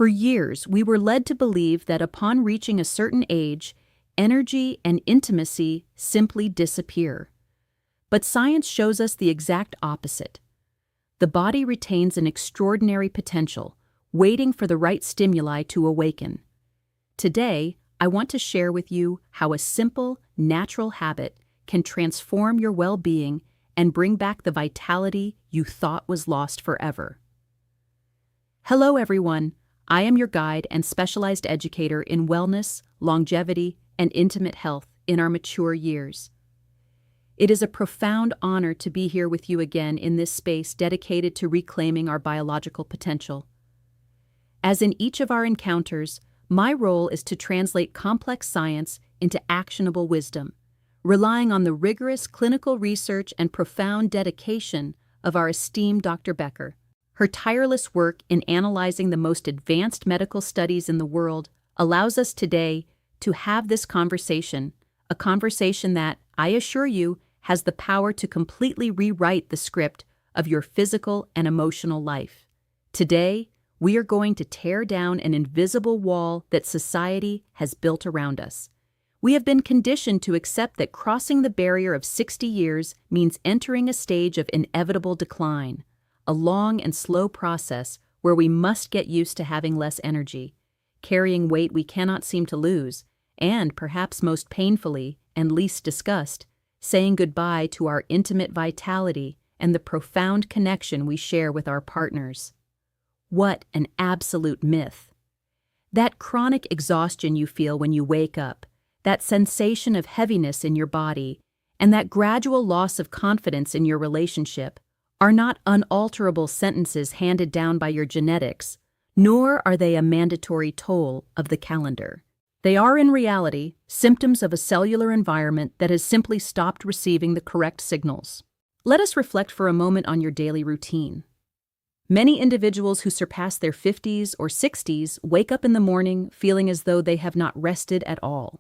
For years, we were led to believe that upon reaching a certain age, energy and intimacy simply disappear. But science shows us the exact opposite. The body retains an extraordinary potential, waiting for the right stimuli to awaken. Today, I want to share with you how a simple, natural habit can transform your well-being and bring back the vitality you thought was lost forever. Hello, everyone. I am your guide and specialized educator in wellness, longevity, and intimate health in our mature years. It is a profound honor to be here with you again in this space dedicated to reclaiming our biological potential. As in each of our encounters, my role is to translate complex science into actionable wisdom, relying on the rigorous clinical research and profound dedication of our esteemed Dr. Becker. Her tireless work in analyzing the most advanced medical studies in the world allows us today to have this conversation, a conversation that, I assure you, has the power to completely rewrite the script of your physical and emotional life. Today, we are going to tear down an invisible wall that society has built around us. We have been conditioned to accept that crossing the barrier of 60 years means entering a stage of inevitable decline, a long and slow process where we must get used to having less energy, carrying weight we cannot seem to lose, and, perhaps most painfully and least discussed, saying goodbye to our intimate vitality and the profound connection we share with our partners. What an absolute myth! That chronic exhaustion you feel when you wake up, that sensation of heaviness in your body, and that gradual loss of confidence in your relationship are not unalterable sentences handed down by your genetics, nor are they a mandatory toll of the calendar. They are, in reality, symptoms of a cellular environment that has simply stopped receiving the correct signals. Let us reflect for a moment on your daily routine. Many individuals who surpass their 50s or 60s wake up in the morning feeling as though they have not rested at all.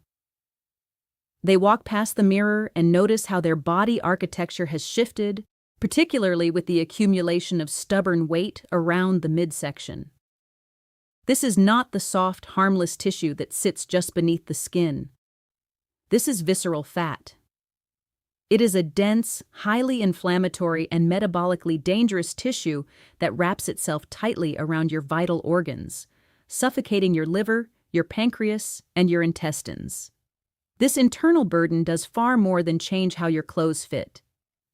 They walk past the mirror and notice how their body architecture has shifted, particularly with the accumulation of stubborn weight around the midsection. This is not the soft, harmless tissue that sits just beneath the skin. This is visceral fat. It is a dense, highly inflammatory, and metabolically dangerous tissue that wraps itself tightly around your vital organs, suffocating your liver, your pancreas, and your intestines. This internal burden does far more than change how your clothes fit.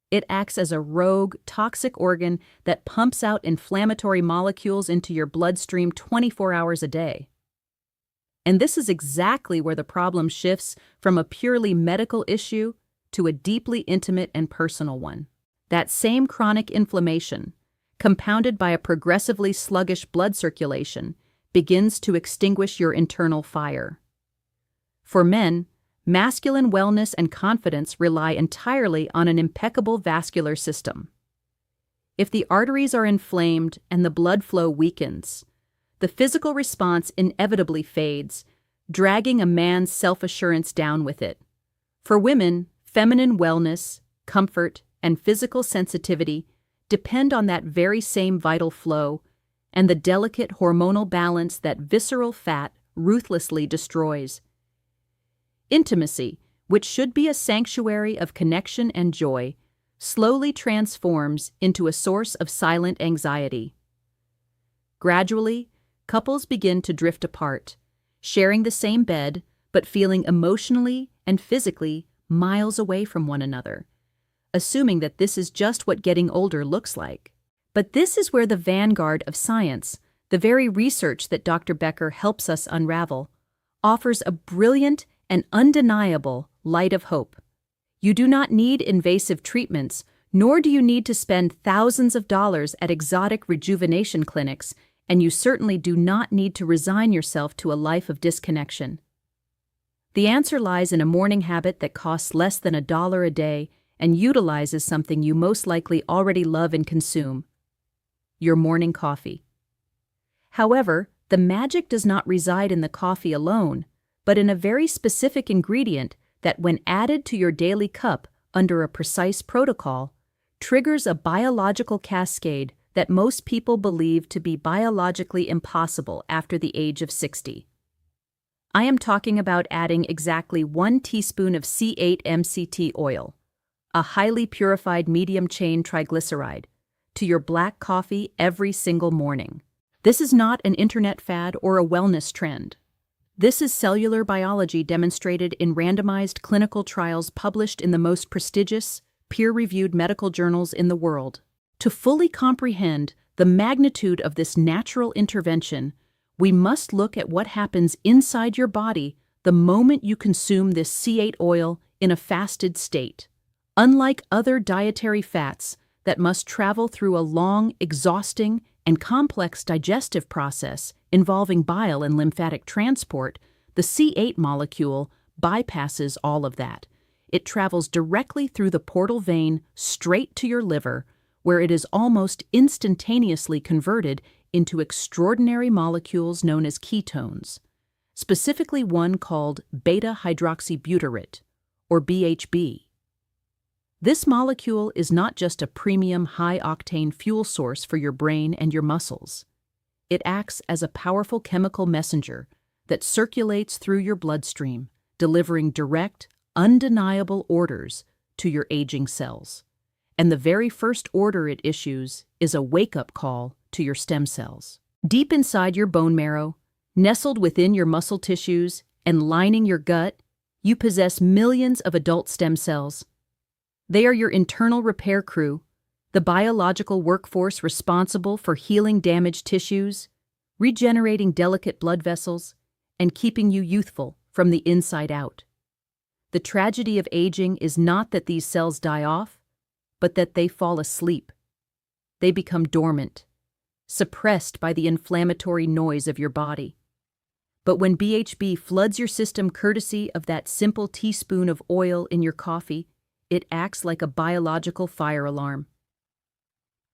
It acts as a rogue, toxic organ that pumps out inflammatory molecules into your bloodstream 24 hours a day. And this is exactly where the problem shifts from a purely medical issue to a deeply intimate and personal one. That same chronic inflammation, compounded by a progressively sluggish blood circulation, begins to extinguish your internal fire. For men, masculine wellness and confidence rely entirely on an impeccable vascular system. If the arteries are inflamed and the blood flow weakens, the physical response inevitably fades, dragging a man's self-assurance down with it. For women, feminine wellness, comfort, and physical sensitivity depend on that very same vital flow and the delicate hormonal balance that visceral fat ruthlessly destroys. Intimacy, which should be a sanctuary of connection and joy, slowly transforms into a source of silent anxiety. Gradually, couples begin to drift apart, sharing the same bed, but feeling emotionally and physically miles away from one another, assuming that this is just what getting older looks like. But this is where the vanguard of science, the very research that Dr. Becker helps us unravel, offers a brilliant and undeniable light of hope. You do not need invasive treatments, nor do you need to spend thousands of dollars at exotic rejuvenation clinics, and you certainly do not need to resign yourself to a life of disconnection. The answer lies in a morning habit that costs less than $1 a day and utilizes something you most likely already love and consume: your morning coffee. However, the magic does not reside in the coffee alone, but in a very specific ingredient that, when added to your daily cup under a precise protocol, triggers a biological cascade that most people believe to be biologically impossible after the age of 60. I am talking about adding exactly 1 teaspoon of C8 MCT oil, a highly purified medium-chain triglyceride, to your black coffee every single morning. This is not an internet fad or a wellness trend. This is cellular biology demonstrated in randomized clinical trials published in the most prestigious, peer-reviewed medical journals in the world. To fully comprehend the magnitude of this natural intervention, we must look at what happens inside your body the moment you consume this C8 oil in a fasted state. Unlike other dietary fats that must travel through a long, exhausting, and complex digestive process involving bile and lymphatic transport, the C8 molecule bypasses all of that. It travels directly through the portal vein straight to your liver, where it is almost instantaneously converted into extraordinary molecules known as ketones, specifically one called beta-hydroxybutyrate, or BHB. This molecule is not just a premium high-octane fuel source for your brain and your muscles. It acts as a powerful chemical messenger that circulates through your bloodstream, delivering direct, undeniable orders to your aging cells. And the very first order it issues is a wake-up call to your stem cells. Deep inside your bone marrow, nestled within your muscle tissues, and lining your gut, you possess millions of adult stem cells. They are your internal repair crew, the biological workforce responsible for healing damaged tissues, regenerating delicate blood vessels, and keeping you youthful from the inside out. The tragedy of aging is not that these cells die off, but that they fall asleep. They become dormant, suppressed by the inflammatory noise of your body. But when BHB floods your system courtesy of that simple teaspoon of oil in your coffee, it acts like a biological fire alarm.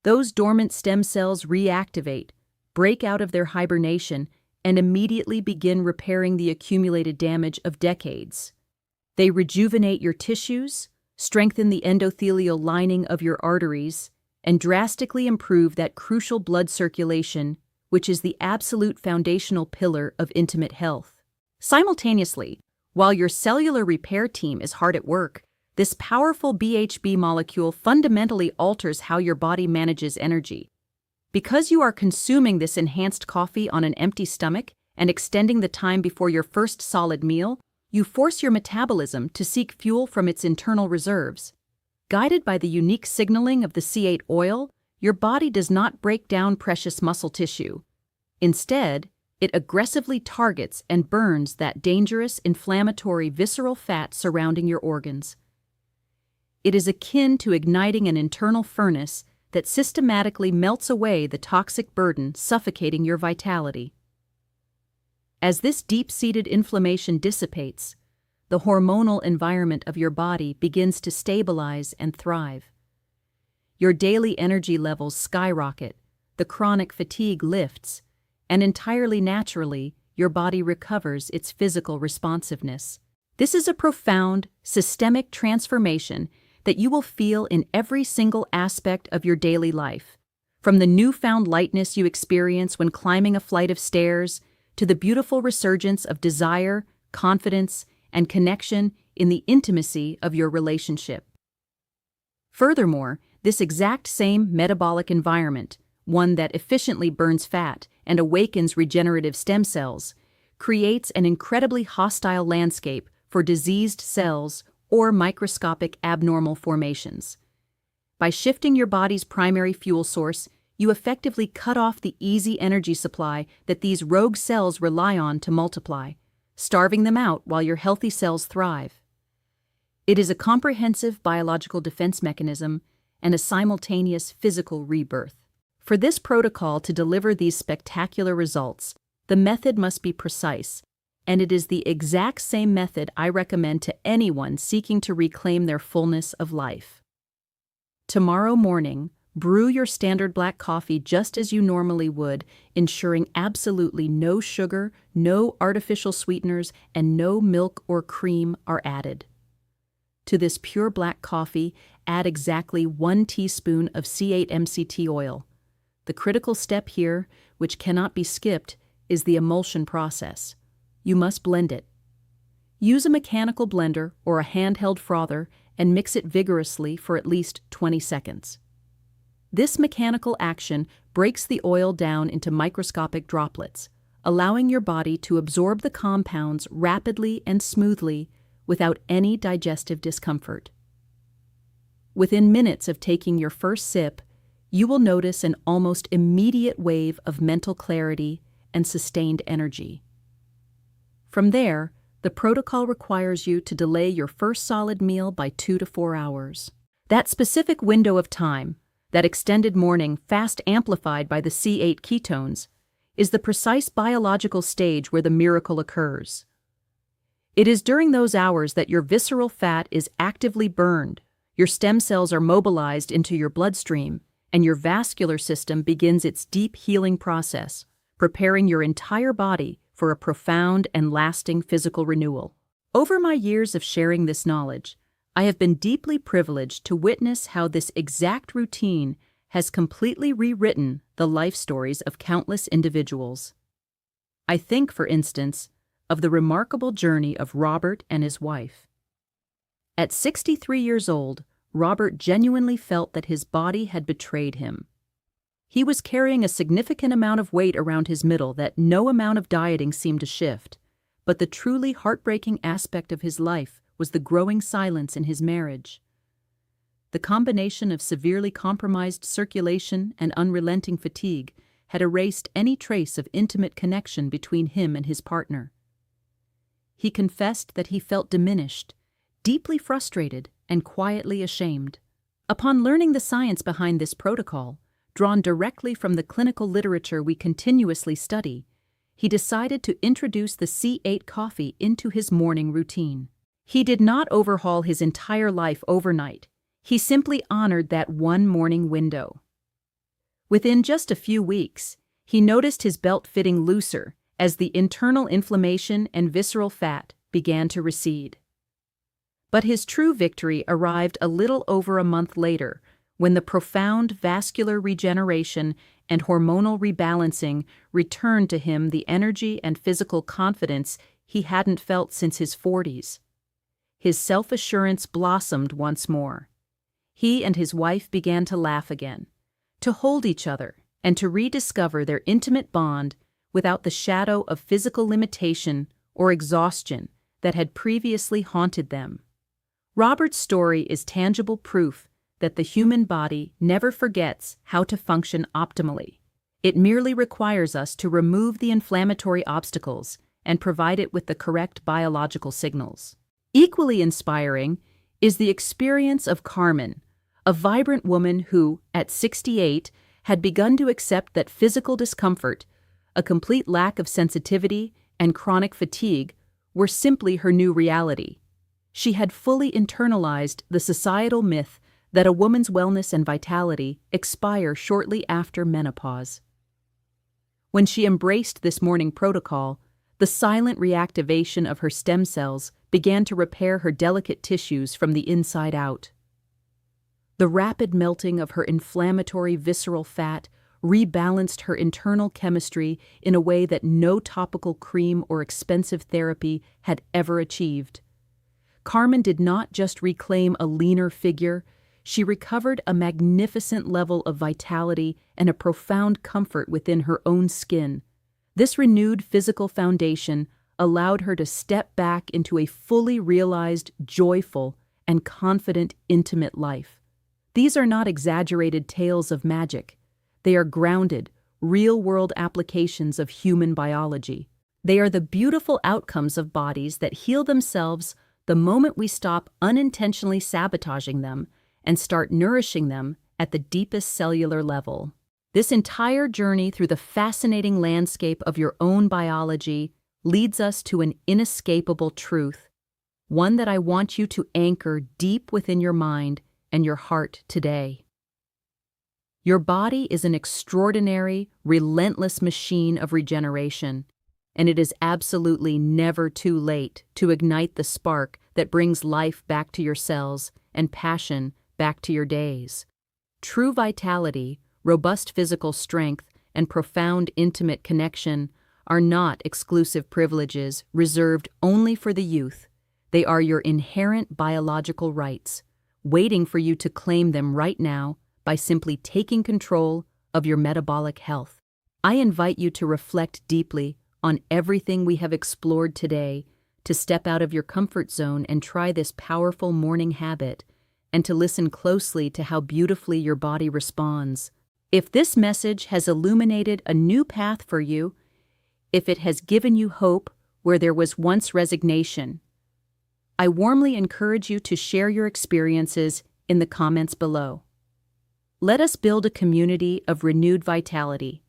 Those dormant stem cells reactivate, break out of their hibernation, and immediately begin repairing the accumulated damage of decades. They rejuvenate your tissues, strengthen the endothelial lining of your arteries, and drastically improve that crucial blood circulation, which is the absolute foundational pillar of intimate health. Simultaneously, while your cellular repair team is hard at work, this powerful BHB molecule fundamentally alters how your body manages energy. Because you are consuming this enhanced coffee on an empty stomach and extending the time before your first solid meal, you force your metabolism to seek fuel from its internal reserves. Guided by the unique signaling of the C8 oil, your body does not break down precious muscle tissue. Instead, it aggressively targets and burns that dangerous, inflammatory, visceral fat surrounding your organs. It is akin to igniting an internal furnace that systematically melts away the toxic burden suffocating your vitality. As this deep-seated inflammation dissipates, the hormonal environment of your body begins to stabilize and thrive. Your daily energy levels skyrocket, the chronic fatigue lifts, and entirely naturally, your body recovers its physical responsiveness. This is a profound, systemic transformation that you will feel in every single aspect of your daily life, from the newfound lightness you experience when climbing a flight of stairs to the beautiful resurgence of desire, confidence, and connection in the intimacy of your relationship. Furthermore, this exact same metabolic environment, one that efficiently burns fat and awakens regenerative stem cells, creates an incredibly hostile landscape for diseased cells or microscopic abnormal formations. By shifting your body's primary fuel source, you effectively cut off the easy energy supply that these rogue cells rely on to multiply, starving them out while your healthy cells thrive. It is a comprehensive biological defense mechanism and a simultaneous physical rebirth. For this protocol to deliver these spectacular results, the method must be precise, and it is the exact same method I recommend to anyone seeking to reclaim their fullness of life. Tomorrow morning, brew your standard black coffee just as you normally would, ensuring absolutely no sugar, no artificial sweeteners, and no milk or cream are added. To this pure black coffee, add exactly 1 teaspoon of C8 MCT oil. The critical step here, which cannot be skipped, is the emulsion process. You must blend it. Use a mechanical blender or a handheld frother and mix it vigorously for at least 20 seconds. This mechanical action breaks the oil down into microscopic droplets, allowing your body to absorb the compounds rapidly and smoothly without any digestive discomfort. Within minutes of taking your first sip, you will notice an almost immediate wave of mental clarity and sustained energy. From there, the protocol requires you to delay your first solid meal by 2 to 4 hours. That specific window of time, that extended morning fast amplified by the C8 ketones, is the precise biological stage where the miracle occurs. It is during those hours that your visceral fat is actively burned, your stem cells are mobilized into your bloodstream, and your vascular system begins its deep healing process, preparing your entire body for a profound and lasting physical renewal. Over my years of sharing this knowledge, I have been deeply privileged to witness how this exact routine has completely rewritten the life stories of countless individuals. I think, for instance, of the remarkable journey of Robert and his wife. At 63 years old, Robert genuinely felt that his body had betrayed him. He was carrying a significant amount of weight around his middle that no amount of dieting seemed to shift, but the truly heartbreaking aspect of his life was the growing silence in his marriage. The combination of severely compromised circulation and unrelenting fatigue had erased any trace of intimate connection between him and his partner. He confessed that he felt diminished, deeply frustrated, and quietly ashamed. Upon learning the science behind this protocol, drawn directly from the clinical literature we continuously study, he decided to introduce the C8 coffee into his morning routine. He did not overhaul his entire life overnight. He simply honored that one morning window. Within just a few weeks, he noticed his belt fitting looser as the internal inflammation and visceral fat began to recede. But his true victory arrived a little over a month later, when the profound vascular regeneration and hormonal rebalancing returned to him the energy and physical confidence he hadn't felt since his 40s. His self-assurance blossomed once more. He and his wife began to laugh again, to hold each other, and to rediscover their intimate bond without the shadow of physical limitation or exhaustion that had previously haunted them. Robert's story is tangible proof that the human body never forgets how to function optimally. It merely requires us to remove the inflammatory obstacles and provide it with the correct biological signals. Equally inspiring is the experience of Carmen, a vibrant woman who, at 68, had begun to accept that physical discomfort, a complete lack of sensitivity, and chronic fatigue were simply her new reality. She had fully internalized the societal myth that a woman's wellness and vitality expire shortly after menopause. When she embraced this morning protocol, the silent reactivation of her stem cells began to repair her delicate tissues from the inside out. The rapid melting of her inflammatory visceral fat rebalanced her internal chemistry in a way that no topical cream or expensive therapy had ever achieved. Carmen did not just reclaim a leaner figure, she recovered a magnificent level of vitality and a profound comfort within her own skin. This renewed physical foundation allowed her to step back into a fully realized, joyful, and confident, intimate life. These are not exaggerated tales of magic. They are grounded, real-world applications of human biology. They are the beautiful outcomes of bodies that heal themselves the moment we stop unintentionally sabotaging them and start nourishing them at the deepest cellular level. This entire journey through the fascinating landscape of your own biology leads us to an inescapable truth, one that I want you to anchor deep within your mind and your heart today. Your body is an extraordinary, relentless machine of regeneration, and it is absolutely never too late to ignite the spark that brings life back to your cells and passion back to your days. True vitality, robust physical strength, and profound intimate connection are not exclusive privileges reserved only for the youth. They are your inherent biological rights, waiting for you to claim them right now by simply taking control of your metabolic health. I invite you to reflect deeply on everything we have explored today, to step out of your comfort zone and try this powerful morning habit, and to listen closely to how beautifully your body responds. If this message has illuminated a new path for you, if it has given you hope where there was once resignation, I warmly encourage you to share your experiences in the comments below. Let us build a community of renewed vitality.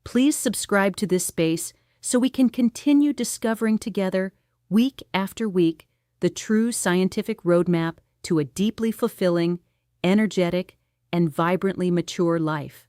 Please subscribe to this space so we can continue discovering together, week after week, the true scientific roadmap to a deeply fulfilling, energetic, and vibrantly mature life.